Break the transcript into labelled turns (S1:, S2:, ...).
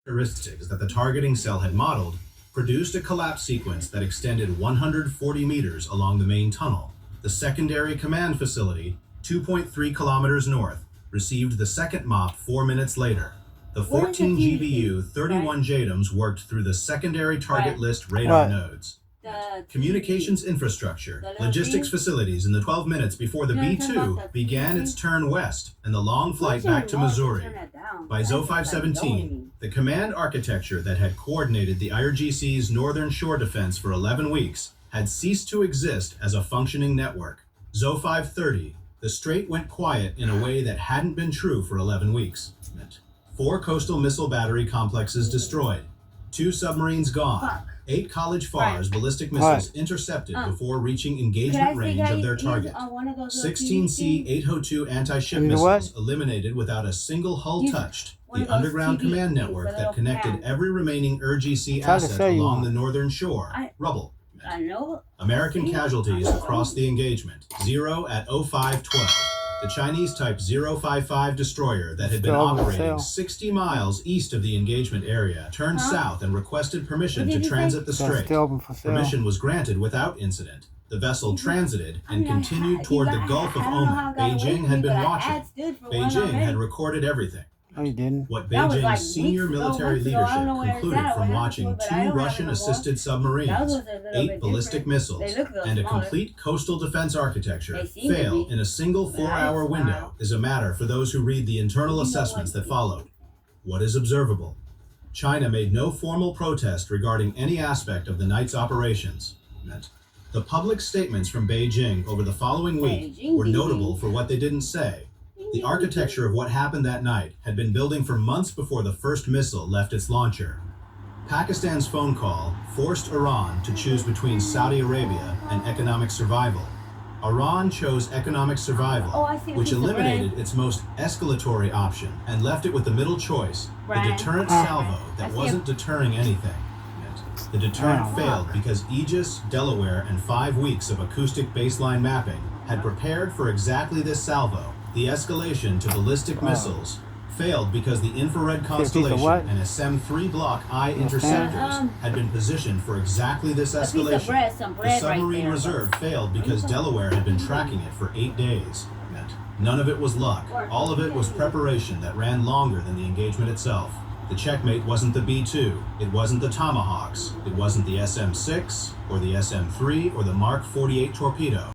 S1: Characteristics that the targeting cell had modeled produced a collapse sequence that extended 140 meters along the main tunnel. The secondary command facility, 2.3 kilometers north, received the second MOP 4 minutes later. The 14 GBU 31 JADAMs worked through the secondary target list radar nodes. Communications infrastructure, logistics facilities in the 12 minutes before the B-2 began its turn west and the long flight back to Missouri. By ZO 517, the command architecture that had coordinated the IRGC's northern shore defense for 11 weeks had ceased to exist as a functioning network. ZO 530, the strait went quiet in a way that hadn't been true for 11 weeks. 4 coastal missile battery complexes destroyed, 2 submarines gone, 8 College FARS ballistic missiles intercepted before reaching engagement range of their target, 16 C-802 anti-ship missiles eliminated without a single hull touched, the underground command network that connected every remaining IRGC asset along the northern shore, rubble. American casualties across the engagement, 0 at 0512. The Chinese Type 055 destroyer that had been operating 60 miles east of the engagement area turned south and requested permission to transit the strait. Permission was granted without incident. The vessel transited and continued toward the Gulf of Oman. Beijing had been watching. Beijing had recorded everything.
S2: No, you didn't.
S1: What Beijing's senior military leadership concluded from watching 2 Russian-assisted submarines, 8 ballistic missiles, and a complete coastal defense architecture fail in a single 4-hour window is a matter for those who read the internal assessments that followed. What is observable? China made no formal protest regarding any aspect of the night's operations. The public statements from Beijing over the following week were notable for what they didn't say. The architecture of what happened that night had been building for months before the first missile left its launcher. Pakistan's phone call forced Iran to choose between Saudi Arabia and economic survival. Iran chose economic survival, which eliminated its most escalatory option and left it with the middle choice, the deterrent salvo that wasn't deterring anything. The deterrent failed because Aegis, Delaware, and 5 weeks of acoustic baseline mapping had prepared for exactly this salvo. The escalation to ballistic missiles failed because the infrared constellation and SM-3 Block I interceptors had been positioned for exactly this escalation. The submarine reserve failed because Delaware had been tracking it for 8 days. None of it was luck. All of it was preparation that ran longer than the engagement itself. The checkmate wasn't the B-2, it wasn't the Tomahawks, it wasn't the SM-6, or the SM-3, or the Mark 48 torpedo.